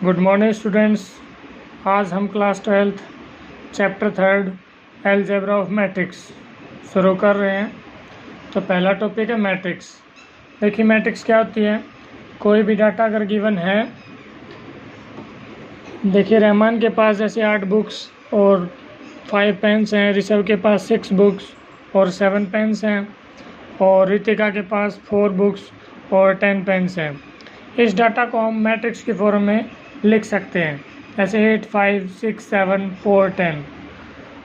Good morning students. आज हम class 12th chapter 3 algebra of matrix शुरू कर रहे हैं। तो पहला टॉपिक है मैट्रिक्स। देखिए मैट्रिक्स क्या होती है। कोई भी डाटा अगर गिवन है, देखिए रहमान के पास जैसे 8 बुक्स और 5 पेन्स हैं, ऋषभ के पास 6 बुक्स और 7 पेन्स हैं, और रितिका के पास 4 बुक्स और 10 पेन्स हैं। इस डाटा को हम मैट्रिक्स की फॉर्म में लिख सकते हैं, जैसे 8 5 6 7 4 10।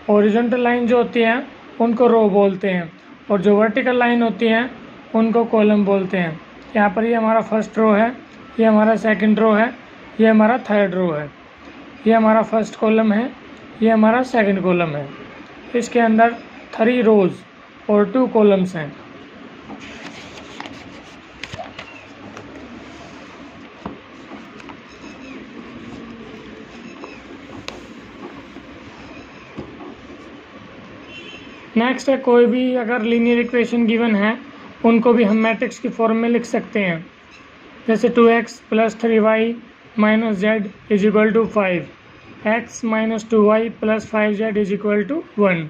हॉरिजॉन्टल लाइन जो होती हैं उनको रो बोलते हैं, और जो वर्टिकल लाइन होती हैं उनको कॉलम बोलते हैं। यहाँ पर ये हमारा फर्स्ट रो है, ये हमारा सेकंड रो है, ये हमारा थर्ड रो है, ये हमारा फर्स्ट कॉलम है, ये हमारा सेकंड कॉलम है। इसके अंदर 3 रोज और 2 कॉलम्स हैं। नेक्स्ट है, कोई भी अगर लीनियर इक्वेशन गिवन है उनको भी हम मैट्रिक्स की फॉर्म में लिख सकते हैं, जैसे 2x + 3y - z = 5, x - 2y + 5z = 1।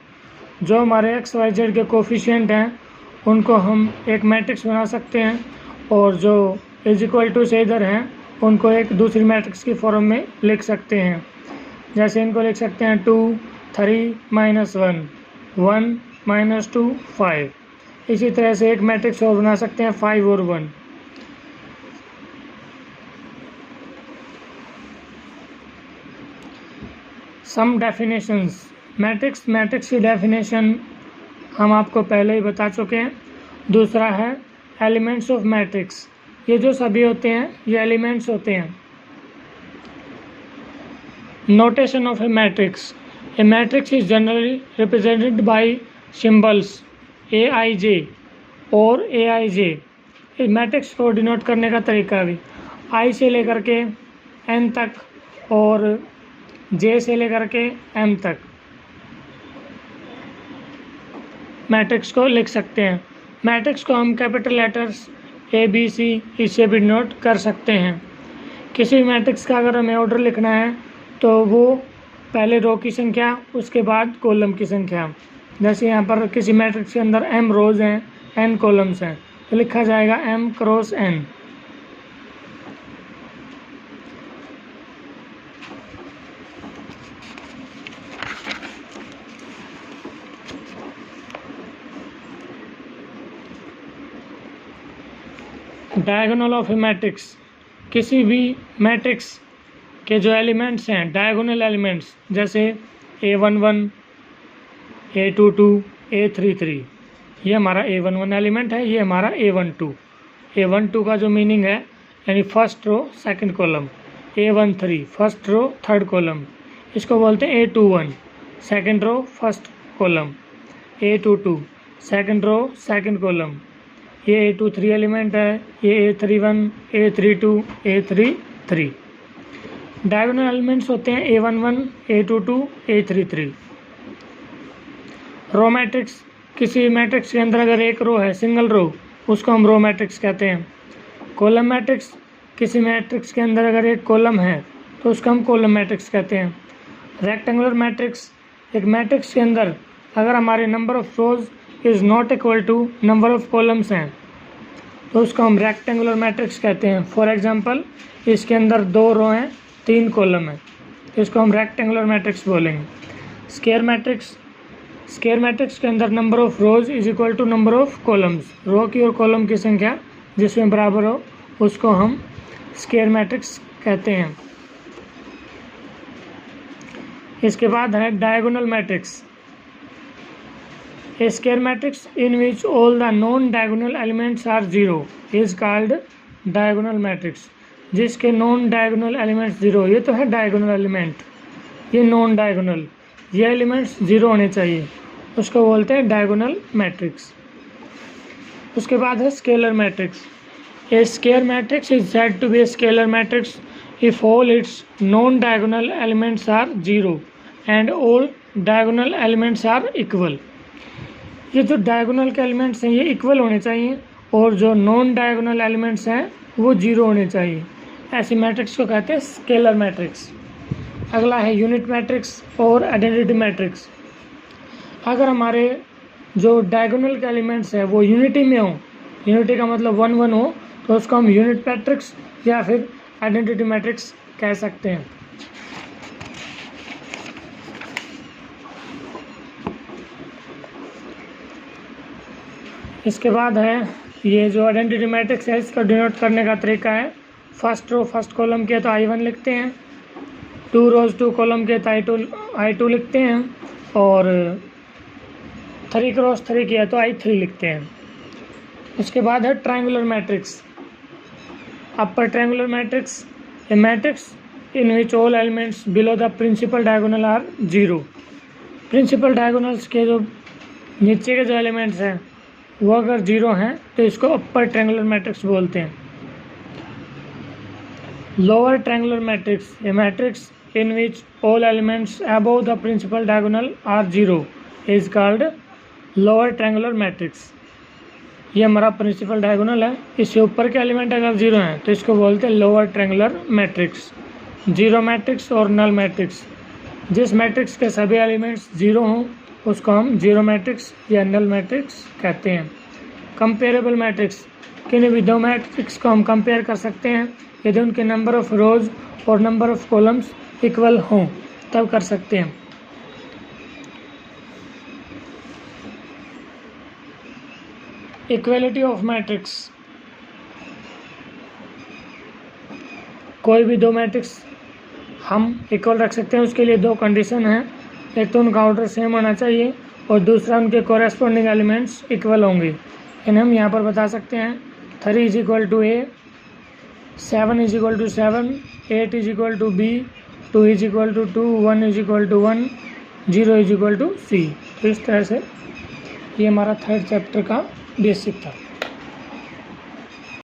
जो हमारे x y z के कोफिशिएंट हैं उनको हम एक मैट्रिक्स बना सकते हैं, और जो = से इधर हैं उनको एक दूसरी मैट्रिक्स की फॉर्म में लिख सकते हैं। जैसे इनको लिख सकते हैं 2 3 - 1 1 - 2 5। इसी तरह से एक मैट्रिक्स और बना सकते हैं 5 और 1। सम डेफिनेशंस। मैट्रिक्स की डेफिनेशन हम आपको पहले ही बता चुके हैं। दूसरा है एलिमेंट्स ऑफ मैट्रिक्स। ये जो सभी होते हैं ये एलिमेंट्स होते हैं। Notation of A matrix. A matrix is generally represented by symbols Aij और Aij। इस मैट्रिक्स को डिनोट करने का तरीका भी I से लेकर के N तक और J से लेकर के M तक मैट्रिक्स को लिख सकते हैं। मैट्रिक्स को हम कैपिटल लेटर्स ABC इससे भी डिनोट कर सकते हैं। किसी भी मैट्रिक्स का अगर हमें ऑर्डर लिखना है तो वो पहले रो की संख्या, उसके बाद कॉलम की संख्या। जैसे यहाँ पर किसी मैट्रिक्स के अंदर m रोज हैं, n कॉलम्स हैं, तो लिखा जाएगा m × n। Diagonal of A matrix. किसी भी मैट्रिक्स के जो एलिमेंट्स हैं डायगोनल एलिमेंट्स, जैसे A11 A22 A33, ये हमारा A11 एलिमेंट है, ये हमारा A12 का जो मीनिंग है यानी first row second column, A13 first row third column, इसको बोलते हैं A21 second row first column, A22 second row second column, ये A23 एलिमेंट है, ये A31 A32 A33। Diagonal elements होते हैं A11 A22 A33। Row matrix. किसी matrix के अंदर अगर एक रो है, सिंगल रो, उसको हम रो मैट्रिक्स कहते हैं। Column matrix. किसी मैट्रिक्स के अंदर अगर एक कॉलम है तो उसको हम कॉलम मैट्रिक्स कहते हैं। Rectangular matrix. एक मैट्रिक्स के अंदर अगर हमारे number of rows is not equal to number of columns हैं तो उसको हम रेक्टेंगुलर मैट्रिक्स कहते हैं। फॉर एग्जांपल इसके अंदर 2 रो हैं, 3 कॉलम है, तो इसको हम रेक्टेंगुलर मैट्रिक्स बोलेंगे। Square matrix. स्क्वायर मैट्रिक्स के अंदर number of rows is equal to number of columns. Row की और कॉलम की संख्या जिसमें बराबर हो उसको हम स्क्वायर मैट्रिक्स कहते हैं। इसके बाद है diagonal matrix. A square matrix in which all the non-diagonal elements are 0 is called diagonal matrix। जिसके नॉन डायगोनल एलिमेंट्स 0, ये तो है डायगोनल एलिमेंट, ये नॉन डायगोनल, ये एलिमेंट्स 0 होने चाहिए, उसको बोलते हैं डायगोनल मैट्रिक्स। उसके बाद है scalar matrix. A square matrix is said to be a scalar matrix if all its non diagonal elements are 0 and all diagonal elements are equal. ये जो डायगोनल के एलिमेंट्स हैं ये इक्वल होने चाहिए, और जो नॉन डायगोनल एलिमेंट्स हैं वो 0 होने चाहिए। ऐसी मैट्रिक्स को कहते हैं स्केलर मैट्रिक्स। अगला है यूनिट मैट्रिक्स और आइडेंटिटी मैट्रिक्स। अगर हमारे जो डायगोनल के एलिमेंट्स है वो यूनिटी में हो, यूनिटी का मतलब 1 1 हो, तो उसको हम यूनिट मैट्रिक्स या फिर आइडेंटिटी मैट्रिक्स कह सकते हैं। इसके बाद है ये जो आइडेंटिटी मैट्रिक्स है, इसका डिनोट करने का तरीका है, फर्स्ट रो फर्स्ट कॉलम के तो I1 लिखते हैं, 2 रोज 2 कॉलम के तो I2 लिखते हैं, और 3 क्रॉस 3 किया तो I3 लिखते हैं। उसके बाद है triangular matrix. Upper triangular matrix, a matrix in which all elements below the principal diagonal are 0। Principal diagonals के जो नीचे के जो एलिमेंट्स हैं वो अगर 0 हैं तो इसको अपर ट्रायंगुलर मैट्रिक्स बोलते हैं। Lower triangular matrix, a matrix in which all elements above the principal diagonal are 0 is called lower triangular matrix. ये हमारा प्रिंसिपल डायगोनल है, इससे ऊपर के एलिमेंट अगर 0 हैं तो इसको बोलते हैं lower triangular matrix. Zero matrix और नल मैट्रिक्स, जिस मैट्रिक्स के सभी एलिमेंट्स 0 हों उसको हम जीरो मैट्रिक्स या नल मैट्रिक्स कहते हैं। कंपेरेबल मैट्रिक्स, किन्हीं भी दो मैट्रिक्स को हम कंपेयर कर सकते हैं यदि उनके नंबर ऑफ रोज और नंबर ऑफ कॉलम्स इक्वल हों तब कर सकते हैं। इक्वलिटी ऑफ मैट्रिक्स, कोई भी दो मैट्रिक्स हम इक्वल रख सकते हैं, उसके लिए 2 कंडीशन हैं, एक तो उनका ऑर्डर सेम होना चाहिए और दूसरा उनके कॉरेस्पॉन्डिंग एलिमेंट्स इक्वल होंगे। इन्हें हम यहाँ पर बता सकते हैं 3 is equal to A, 7 is equal to 7, 8 is equal to B, 2 is equal to 2, 1 is equal to 1, 0 is equal to C। तो इस तरह से ये हमारा 3rd चैप्टर का बेसिक था।